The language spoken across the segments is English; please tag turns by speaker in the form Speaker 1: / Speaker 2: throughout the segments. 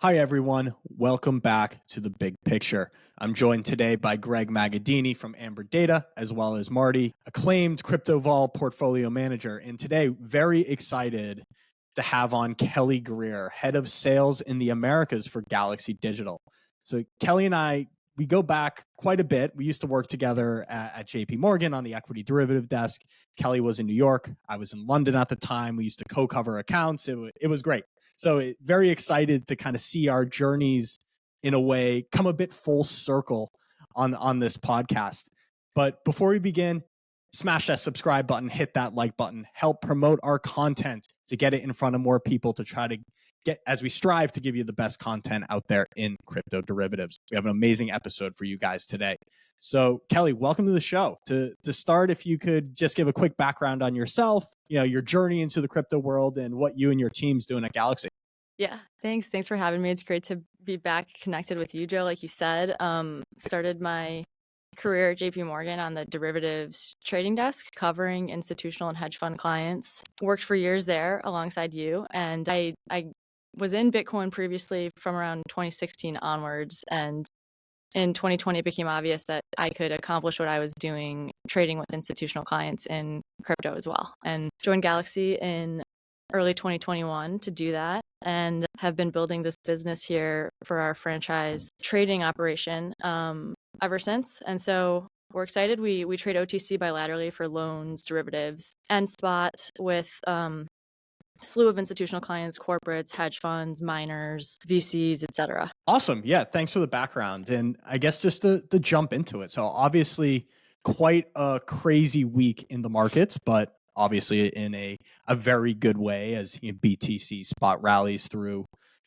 Speaker 1: Hi, everyone. Welcome back to The Big Picture. I'm joined today by Greg Magadini from Amber Data, as well as Marty, acclaimed crypto vol portfolio manager. And today, very excited to have on Kelly Greer, head of sales in the Americas for Galaxy Digital. So Kelly and I, we go back quite a bit. We used to work together at JP Morgan on the equity derivative desk. Kelly was in New York. I was in London at the time. We used to co-cover accounts. It was great. So very excited to kind of see our journeys in a way come a bit full circle on this podcast. But before we begin, smash that subscribe button, hit that like button, help promote our content to get it in front of more people to try to get, as we strive to give you the best content out there in crypto derivatives. We have an amazing episode for you guys today. So Kelly, welcome to the show. To start, if you could just give a quick background on yourself, your journey into the crypto world and what you and your team's doing at Galaxy.
Speaker 2: Yeah, thanks for having me. It's great to be back connected with you, Joe. Like you said, started my career at JP Morgan on the derivatives trading desk, covering institutional and hedge fund clients. Worked for years there alongside you, and I was in Bitcoin previously from around 2016 onwards, and in 2020 it became obvious that I could accomplish what I was doing trading with institutional clients in crypto as well, and joined Galaxy in early 2021 to do that, and have been building this business here for our franchise trading operation ever since. And so we're excited. We trade OTC bilaterally for loans, derivatives, and spot with slew of institutional clients, corporates, hedge funds, miners, VCs, etc.
Speaker 1: Awesome. Yeah, thanks for the background. And I guess just to jump into it. So obviously quite a crazy week in the markets, but obviously in a very good way as BTC spot rallies through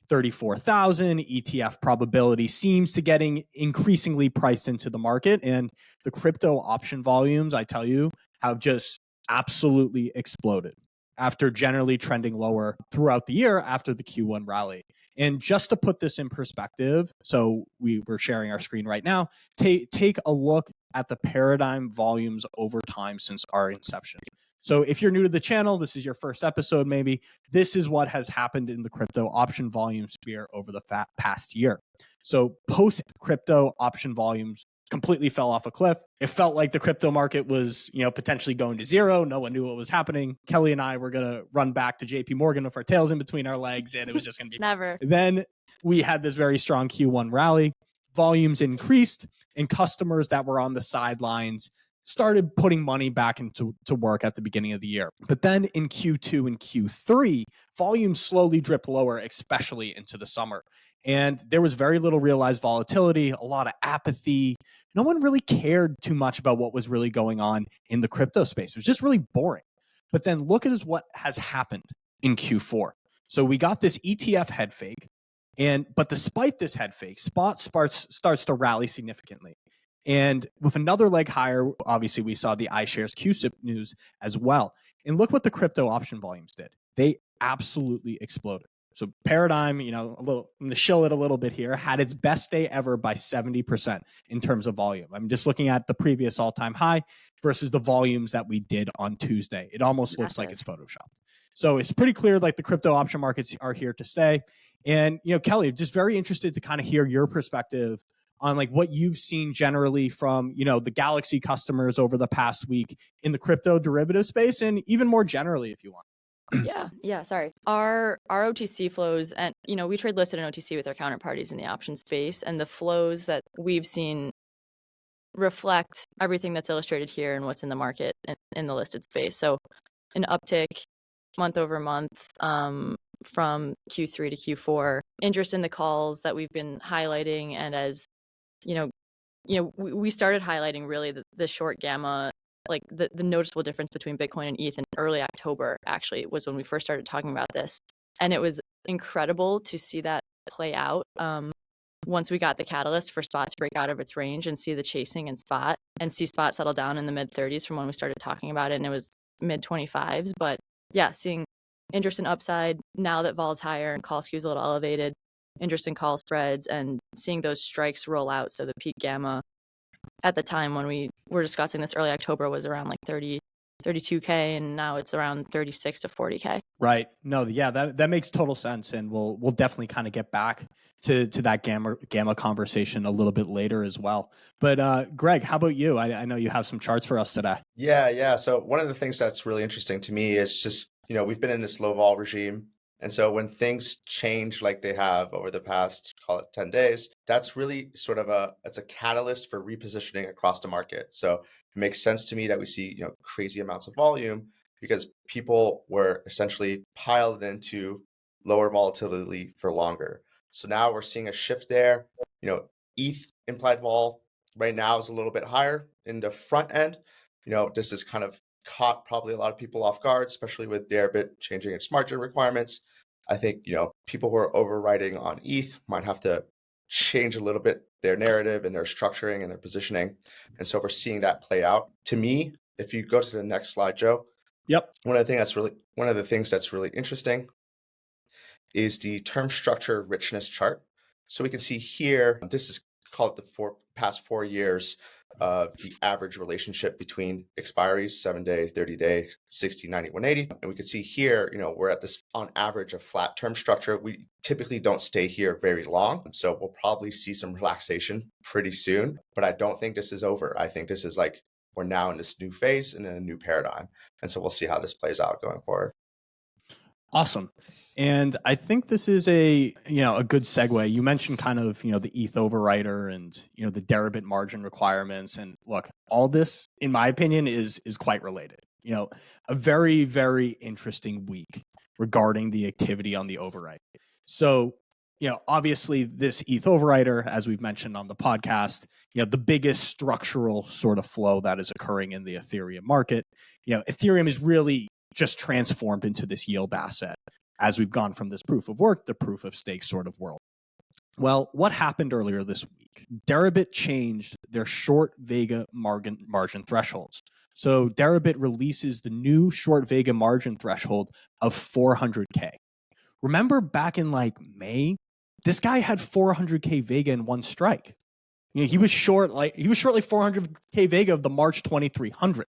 Speaker 1: 34,000. ETF probability seems to getting increasingly priced into the market. And the crypto option volumes, I tell you, have just absolutely exploded after generally trending lower throughout the year after the Q1 rally. And just to put this in perspective, so we're sharing our screen right now, take a look at the paradigm volumes over time since our inception. So if you're new to the channel, this is your first episode maybe, this is what has happened in the crypto option volume sphere over the past year. So post-crypto option volumes completely fell off a cliff. It felt like the crypto market was, potentially going to zero. No one knew what was happening. Kelly and I were going to run back to JP Morgan with our tails in between our legs, and it was just going to be
Speaker 2: never.
Speaker 1: Then we had this very strong Q1 rally. Volumes increased, and customers that were on the sidelines started putting money back into work at the beginning of the year. But then in Q2 and Q3, volumes slowly dripped lower, especially into the summer. And there was very little realized volatility, a lot of apathy. No one really cared too much about what was really going on in the crypto space. It was just really boring. But then look at what has happened in Q4. So we got this ETF head fake. But despite this head fake, spot starts to rally significantly. And with another leg higher, obviously we saw the iShares QSIP news as well. And look what the crypto option volumes did. They absolutely exploded. So Paradigm, I'm going to shill it a little bit here, had its best day ever by 70% in terms of volume. I'm just looking at the previous all-time high versus the volumes that we did on Tuesday. It almost looks like it's photoshopped. So it's pretty clear like the crypto option markets are here to stay. And, Kelly, just very interested to kind of hear your perspective on like what you've seen generally from, the Galaxy customers over the past week in the crypto derivative space, and even more generally, if you want.
Speaker 2: Yeah. Sorry. Our OTC flows, and we trade listed and OTC with our counterparties in the option space, and the flows that we've seen reflect everything that's illustrated here and what's in the market in the listed space. So an uptick month over month from Q3 to Q4. Interest in the calls that we've been highlighting, and as we started highlighting really the short gamma. Like the noticeable difference between Bitcoin and ETH in early October actually was when we first started talking about this. And it was incredible to see that play out once we got the catalyst for spot to break out of its range and see the chasing in spot and see spot settle down in the mid 30s from when we started talking about it. And it was mid 25s. But yeah, seeing interest in upside now that vol's higher and call skew is a little elevated, interest in call spreads, and seeing those strikes roll out. So the peak gamma at the time when we were discussing this early October was around like 30 32K, and now it's around 36 to 40K.
Speaker 1: Right. No, yeah, that makes total sense. And we'll definitely kind of get back to that gamma conversation a little bit later as well. But Greg, how about you? I know you have some charts for us today.
Speaker 3: Yeah. So one of the things that's really interesting to me is just, we've been in this low vol regime. And so when things change like they have over the past, call it 10 days, that's really sort of it's a catalyst for repositioning across the market. So it makes sense to me that we see, crazy amounts of volume because people were essentially piled into lower volatility for longer. So now we're seeing a shift there. ETH implied vol right now is a little bit higher in the front end. This is kind of caught probably a lot of people off guard, especially with Deribit changing its margin requirements. I think, people who are overwriting on ETH might have to change a little bit their narrative and their structuring and their positioning. And so we're seeing that play out. To me, if you go to the next slide, Joe.
Speaker 1: Yep.
Speaker 3: One of the things that's really interesting is the term structure richness chart. So we can see here, this is called the past 4 years of the average relationship between expiries, 7-day, 30-day, 60, 90, 180. And we can see here, we're at this on average a flat term structure. We typically don't stay here very long. So we'll probably see some relaxation pretty soon, but I don't think this is over. I think this is like, we're now in this new phase and in a new paradigm. And so we'll see how this plays out going forward.
Speaker 1: Awesome. And I think this is a good segue. You mentioned kind of, the ETH overwriter and, the Deribit margin requirements. And look, all this, in my opinion, is quite related. A very, very interesting week regarding the activity on the overwrite. So, obviously this ETH overwriter, as we've mentioned on the podcast, the biggest structural sort of flow that is occurring in the Ethereum market. Ethereum is really just transformed into this yield asset as we've gone from this proof of work to proof of stake sort of world. Well, what happened earlier this week? Deribit changed their short Vega margin thresholds. So Deribit releases the new short Vega margin threshold of 400K. Remember back in like May, this guy had 400K Vega in one strike. He was short like 400K Vega of the March 2300s.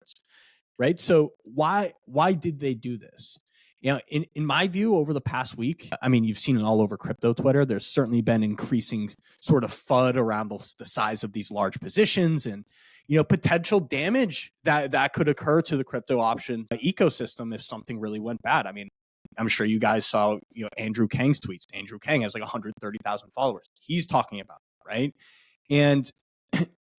Speaker 1: Right. So why did they do this? In my view, over the past week, I mean, you've seen it all over crypto Twitter. There's certainly been increasing sort of FUD around the size of these large positions and, potential damage that could occur to the crypto option ecosystem if something really went bad. I mean, I'm sure you guys saw, Andrew Kang's tweets. Andrew Kang has like 130,000 followers. He's talking about it, right? And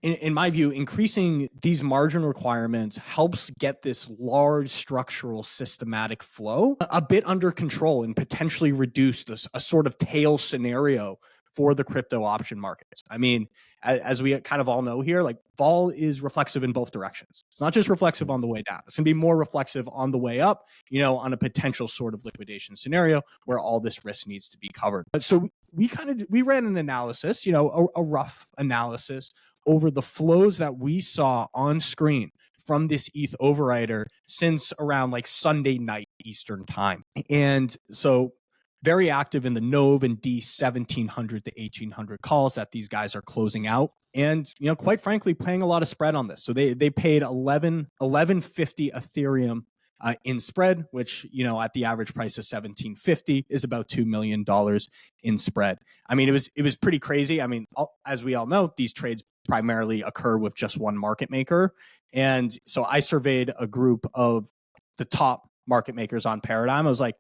Speaker 1: in my view, increasing these margin requirements helps get this large structural systematic flow a bit under control and potentially reduce a sort of tail scenario for the crypto option markets. I mean, as we kind of all know here, like vol is reflexive in both directions. It's not just reflexive on the way down. It's going to be more reflexive on the way up, on a potential sort of liquidation scenario where all this risk needs to be covered. So we ran an analysis, a rough analysis over the flows that we saw on screen from this ETH overwriter since around like Sunday night Eastern time. And so very active in the NOV and D 1700 to 1800 calls that these guys are closing out. And, quite frankly, paying a lot of spread on this. So they paid 1150 Ethereum in spread, which, at the average price of 1750 is about $2 million in spread. I mean, it was pretty crazy. I mean, as we all know, these trades primarily occur with just one market maker. And so I surveyed a group of the top market makers on Paradigm. I was like,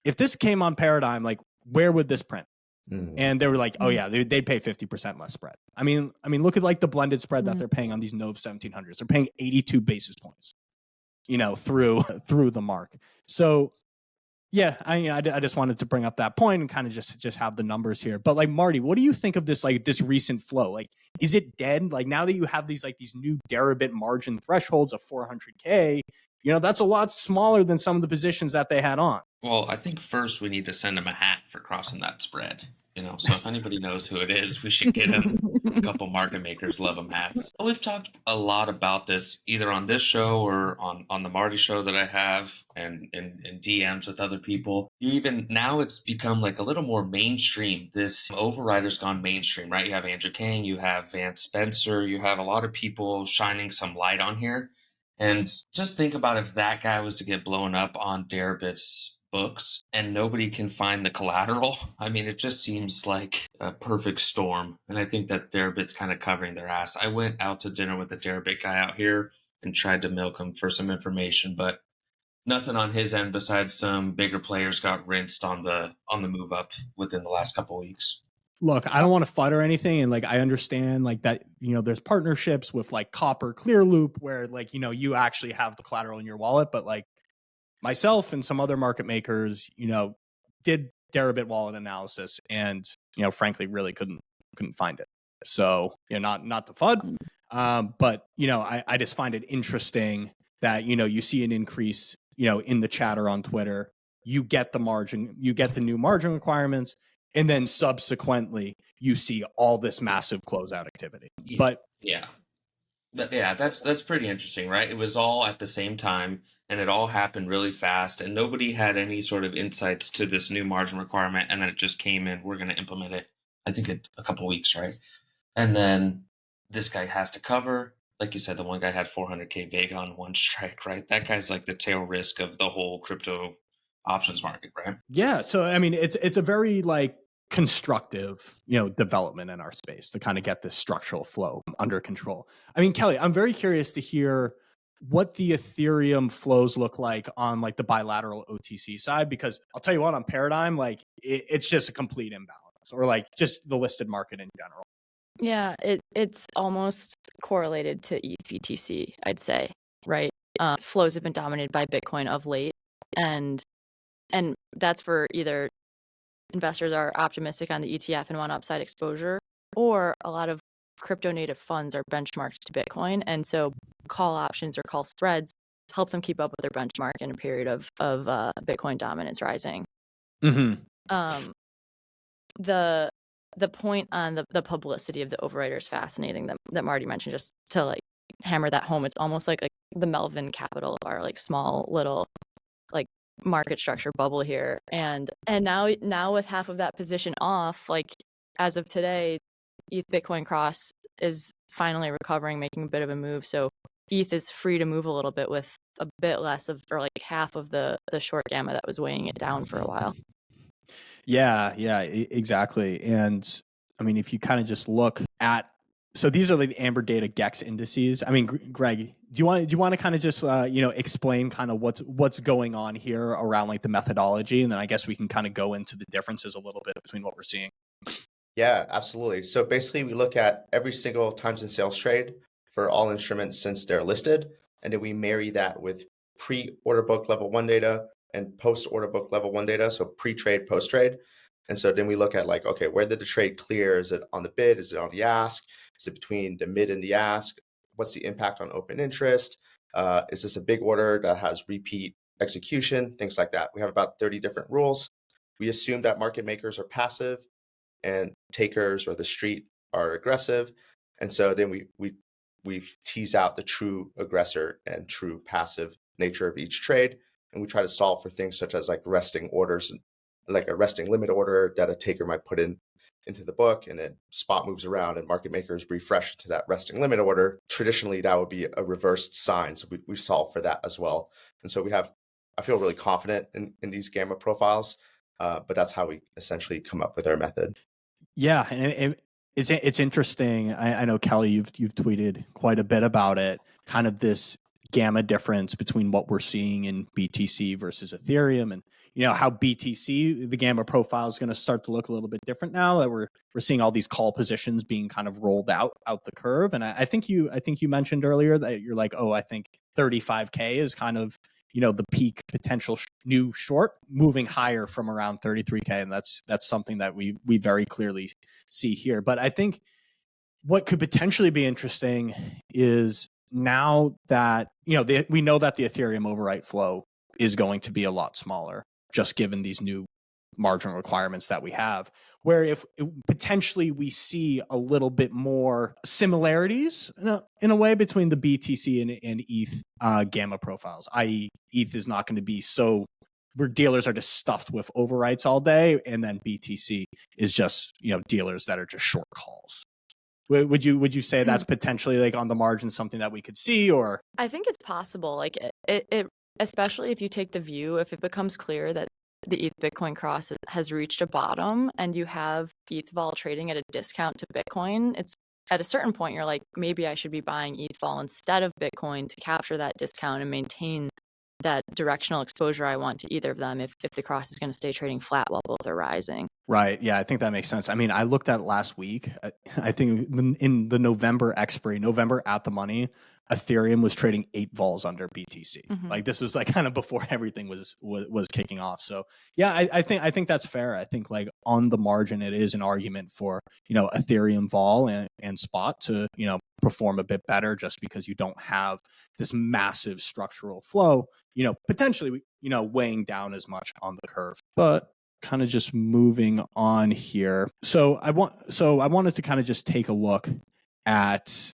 Speaker 1: if this came on Paradigm, like, where would this print? And they were like, oh yeah, they'd pay 50% less spread. I mean, look at like the blended spread that they're paying on these NOV 1700s. They're paying 82 basis points, through the mark. So yeah, I just wanted to bring up that point and kind of just have the numbers here. But like, Marty, what do you think of this, like this recent flow? Like, is it dead? Like now that you have these new Deribit margin thresholds of 400K, that's a lot smaller than some of the positions that they had on.
Speaker 4: Well, I think first we need to send him a hat for crossing that spread. So if anybody knows who it is, we should get him. A couple market makers love him hats. We've talked a lot about this either on this show or on the Marty show that I have and in DMs with other people. Now it's become like a little more mainstream. This overrider's gone mainstream, right? You have Andrew Kang, you have Vance Spencer, you have a lot of people shining some light on here. And just think about if that guy was to get blown up on Deribit's books and nobody can find the collateral. I mean, it just seems like a perfect storm. And I think that Deribit's kind of covering their ass. I went out to dinner with the Deribit guy out here and tried to milk him for some information, but nothing on his end besides some bigger players got rinsed on the move up within the last couple of weeks.
Speaker 1: Look, I don't want to fight or anything. And like, I understand like that, there's partnerships with like Copper Clear Loop where like, you actually have the collateral in your wallet, but like myself and some other market makers, did Deribit wallet analysis and, frankly, really couldn't find it. So, not the FUD. But, I just find it interesting that, you see an increase, in the chatter on Twitter, you get the margin, you get the new margin requirements. And then subsequently, you see all this massive closeout activity. But
Speaker 4: that's pretty interesting, right? It was all at the same time, and it all happened really fast, and nobody had any sort of insights to this new margin requirement, and then it just came in. We're going to implement it, I think, in a couple of weeks, right? And then this guy has to cover. Like you said, the one guy had 400K Vega on one strike, right? That guy's like the tail risk of the whole crypto options market, right?
Speaker 1: Yeah. So, I mean, it's a very like constructive, development in our space to kind of get this structural flow under control. I mean, Kelly, I'm very curious to hear what the Ethereum flows look like on like the bilateral OTC side, because I'll tell you what, on Paradigm, like it's just a complete imbalance, or like just the listed market in general.
Speaker 2: Yeah, it's almost correlated to ETH BTC, I'd say, right? Flows have been dominated by Bitcoin of late, and that's for either investors are optimistic on the ETF and want upside exposure, or a lot of crypto native funds are benchmarked to Bitcoin, and so call options or call spreads help them keep up with their benchmark in a period of Bitcoin dominance rising.
Speaker 1: Mm-hmm.
Speaker 2: The point on the publicity of the overwriter is fascinating that Marty mentioned, just to like hammer that home. It's almost like the Melvin capital of our like small little like market structure bubble here, and now with half of that position off, like as of today, ETH Bitcoin cross is finally recovering, making a bit of a move. So ETH is free to move a little bit with a bit less of, or like half of the short gamma that was weighing it down for a while.
Speaker 1: Yeah, exactly. And I mean, if you kind of just look at, so these are like the Amber Data GEX indices. I mean, Greg, do you want to kind of just explain kind of what's going on here around like the methodology, and then I guess we can kind of go into the differences a little bit between what we're seeing.
Speaker 3: Yeah, absolutely. So basically, we look at every single times in sales trade for all instruments since they're listed, and then we marry that with pre-order book level 1 data and post-order book level 1 data, so pre-trade, post-trade. And so then we look at like, okay, where did the trade clear? Is it on the bid? Is it on the ask? Is it between the mid and the ask? What's the impact on open interest? Is this a big order that has repeat execution? Things like that. We have about 30 different rules. We assume that market makers are passive and takers or the street are aggressive. And so then we tease out the true aggressor and true passive nature of each trade. And we try to solve for things such as like resting orders, like a resting limit order that a taker might put into the book, and then spot moves around and market makers refresh to that resting limit order. Traditionally, that would be a reversed sign. So we solve for that as well. And so I feel really confident in these gamma profiles, but that's how we essentially come up with our method.
Speaker 1: Yeah, and it's interesting. I know, Kelly, you've tweeted quite a bit about it, kind of this gamma difference between what we're seeing in BTC versus Ethereum, and how BTC, the gamma profile, is going to start to look a little bit different now that we're seeing all these call positions being kind of rolled out the curve. And I think you mentioned earlier that you're like, I think 35K is kind of the peak potential new short, moving higher from around 33K, and that's something that we very clearly see here. But I think what could potentially be interesting is, now that we know that the Ethereum overwrite flow is going to be a lot smaller, just given these new margin requirements that we have, where if potentially we see a little bit more similarities in a way between the BTC and ETH gamma profiles, i.e. ETH is not going to be so where dealers are just stuffed with overwrites all day, and then BTC is just dealers that are just short calls. Would you say that's potentially like on the margin something that we could see, or?
Speaker 2: I think it's possible. Like it especially if you take the view, if it becomes clear that the ETH Bitcoin cross has reached a bottom and you have ETH vol trading at a discount to Bitcoin, it's at a certain point you're like, maybe I should be buying ETH vol instead of Bitcoin to capture that discount and maintain that directional exposure I want to either of them if the cross is going to stay trading flat while both are rising.
Speaker 1: Right. Yeah, I think that makes sense. I mean, I looked at last week. I think in the November expiry, November at the money, Ethereum was trading 8 vols under BTC. Like this was like kind of before everything was kicking off. So yeah, I think that's fair. I think like on the margin, it is an argument for, Ethereum vol and spot to, perform a bit better just because you don't have this massive structural flow, potentially, weighing down as much on the curve. But kind of just moving on here. So I wanted to kind of just take a look at,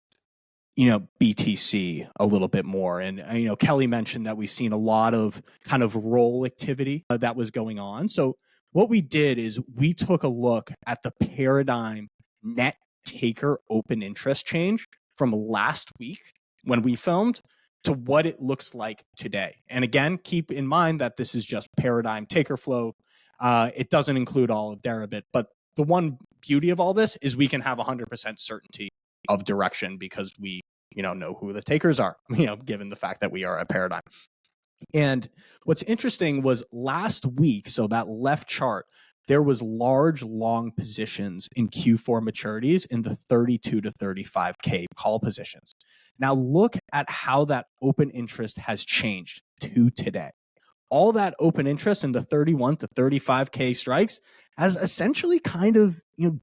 Speaker 1: BTC a little bit more. And, Kelly mentioned that we've seen a lot of kind of roll activity that was going on. So what we did is we took a look at the paradigm net taker open interest change from last week when we filmed to what it looks like today. And again, keep in mind that this is just paradigm taker flow. It doesn't include all of Deribit, but the one beauty of all this is we can have 100% certainty of direction because we, know who the takers are, given the fact that we are a paradigm. And what's interesting was last week, so that left chart, there was large long positions in Q4 maturities in the 32 to 35K call positions. Now look at how that open interest has changed to today. All that open interest in the 31 to 35K strikes has essentially kind of,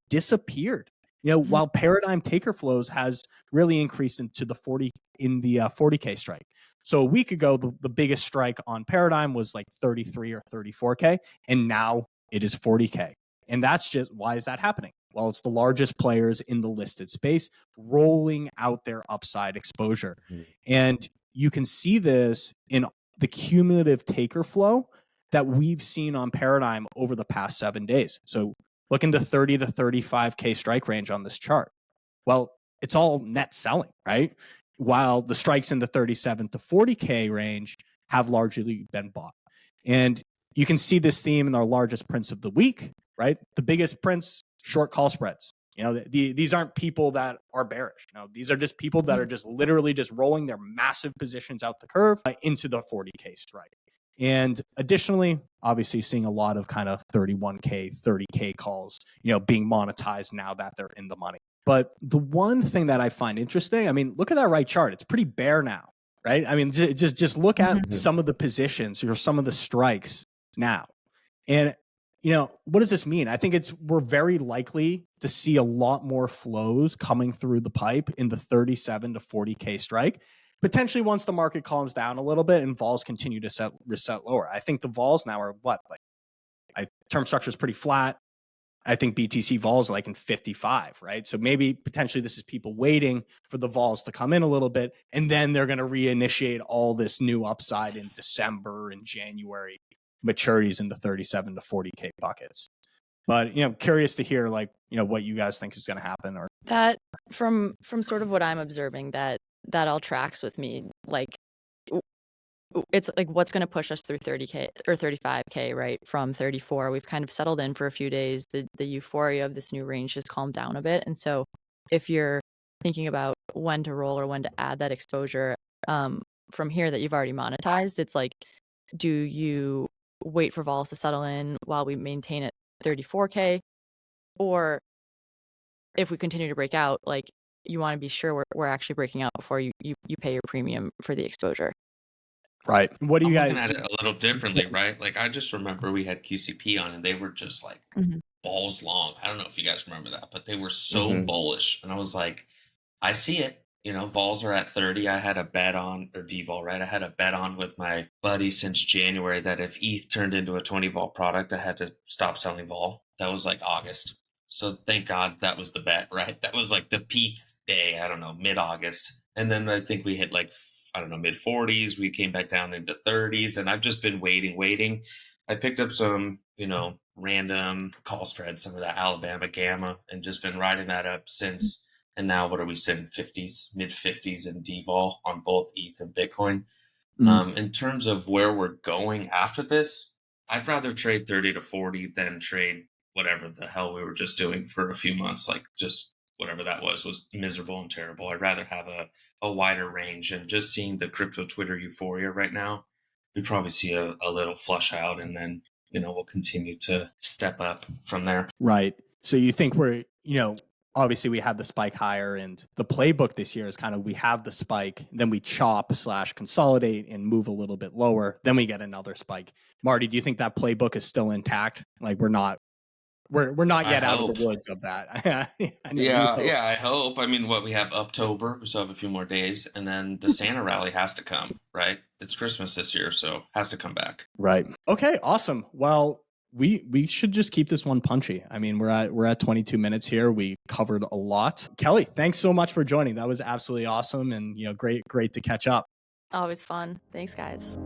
Speaker 1: disappeared. While paradigm taker flows has really increased into the 40K strike. So a week ago, the biggest strike on paradigm was like 33 or 34K, and now it is 40K. And that's just, why is that happening? Well, it's the largest players in the listed space rolling out their upside exposure. And you can see this in the cumulative taker flow that we've seen on paradigm over the past 7 days. So look in the 30 to 35K strike range on this chart. Well, it's all net selling, right? While the strikes in the 37 to 40K range have largely been bought. And you can see this theme in our largest prints of the week, right? The biggest prints, short call spreads. These aren't people that are bearish. These are just people that are just literally just rolling their massive positions out the curve into the 40K strike. And additionally, obviously seeing a lot of kind of 31K, 30K calls, being monetized now that they're in the money. But the one thing that I find interesting, I mean, look at that right chart. It's pretty bare now, right? I mean, just look at some of the positions or some of the strikes now. And, what does this mean? I think we're very likely to see a lot more flows coming through the pipe in the 37 to 40K strike. Potentially once the market calms down a little bit and vols continue to reset lower. I think the vols now are term structure is pretty flat. I think BTC vols are like in 55, right? So maybe potentially this is people waiting for the vols to come in a little bit, and then they're going to reinitiate all this new upside in December and January maturities in the 37 to 40K buckets. But, curious to hear what you guys think is going to happen, or
Speaker 2: that from sort of what I'm observing that all tracks with me. Like it's like what's going to push us through 30K or 35K, right? From 34, we've kind of settled in for a few days. The euphoria of this new range has calmed down a bit. And so if you're thinking about when to roll or when to add that exposure from here that you've already monetized, it's like, do you wait for vols to settle in while we maintain at 34K? Or if we continue to break out, like you want to be sure we're actually breaking out before you pay your premium for the exposure.
Speaker 1: Right. What do you guys?
Speaker 4: I'm looking at it a little differently, right? Like I just remember we had QCP on and they were just like balls long. I don't know if you guys remember that, but they were so bullish. And I was like, I see it. Vols are at 30. I had a bet on, or devol, right? I had a bet on with my buddy since January that if ETH turned into a 20 vol product, I had to stop selling vol. That was like August. So thank God that was the bet, right? That was like the peak day, I don't know, mid-August. And then I think we hit like, I don't know, mid-40s. We came back down into 30s. And I've just been waiting. I picked up some, random call spreads, some of that Alabama Gamma, and just been riding that up since. And now what are we sitting 50s, mid 50s in devol on both ETH and Bitcoin? In terms of where we're going after this, I'd rather trade 30 to 40 than trade whatever the hell we were just doing for a few months. Like just whatever that was miserable and terrible. I'd rather have a wider range, and just seeing the crypto Twitter euphoria right now, we probably see a little flush out, and then, we'll continue to step up from there.
Speaker 1: Right. So you think we're, obviously we had the spike higher, and the playbook this year is kind of, we have the spike, then we chop / consolidate and move a little bit lower, then we get another spike. Marty, do you think that playbook is still intact? Like we're not yet out of the woods of that.
Speaker 4: Yeah, I hope. I mean, we have October, we still have a few more days, and then the Santa rally has to come, right? It's Christmas this year, so has to come back.
Speaker 1: Right. Okay, awesome. Well, we should just keep this one punchy. I mean, we're at 22 minutes here. We covered a lot. Kelly, thanks so much for joining. That was absolutely awesome, and great to catch up.
Speaker 2: Always fun. Thanks, guys.